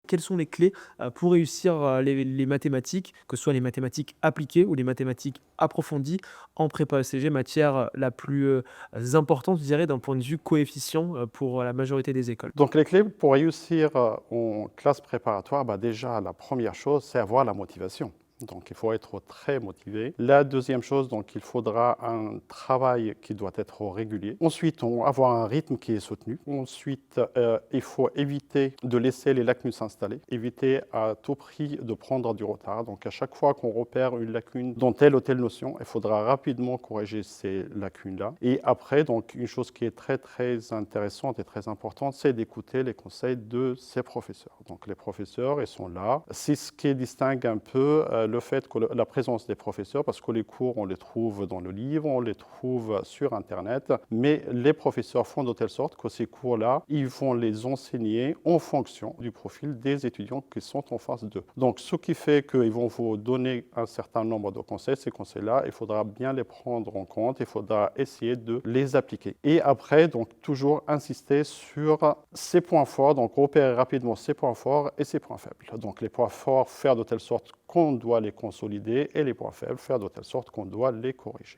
quelles sont les clés pour réussir les mathématiques, que ce soit les mathématiques appliquées ou les mathématiques approfondies en prépa ECG, matière la plus importante, je dirais, d'un point de vue coefficient pour la majorité des écoles. Donc les clés pour réussir en classe préparatoire, bah, déjà la première chose, c'est avoir la motivation. Donc il faut être très motivé. La deuxième chose, donc il faudra un travail qui doit être régulier. Ensuite, avoir un rythme qui est soutenu. Ensuite, il faut éviter de laisser les lacunes s'installer, éviter à tout prix de prendre du retard. Donc à chaque fois qu'on repère une lacune dans telle ou telle notion, il faudra rapidement corriger ces lacunes-là. Et après, donc une chose qui est très très intéressante et très importante, c'est d'écouter les conseils de ses professeurs. Donc les professeurs, ils sont là. C'est ce qui distingue un peu le fait que la présence des professeurs, parce que les cours, on les trouve dans le livre, on les trouve sur Internet, mais les professeurs font de telle sorte que ces cours-là, ils vont les enseigner en fonction du profil des étudiants qui sont en face d'eux. Donc, ce qui fait qu'ils vont vous donner un certain nombre de conseils. Ces conseils-là, il faudra bien les prendre en compte, il faudra essayer de les appliquer. Et après, donc, toujours insister sur ces points forts, donc repérer rapidement ces points forts et ces points faibles. Donc, les points forts, faire de telle sorte qu'on doit les consolider et les points faibles, faire de telle sorte qu'on doit les corriger.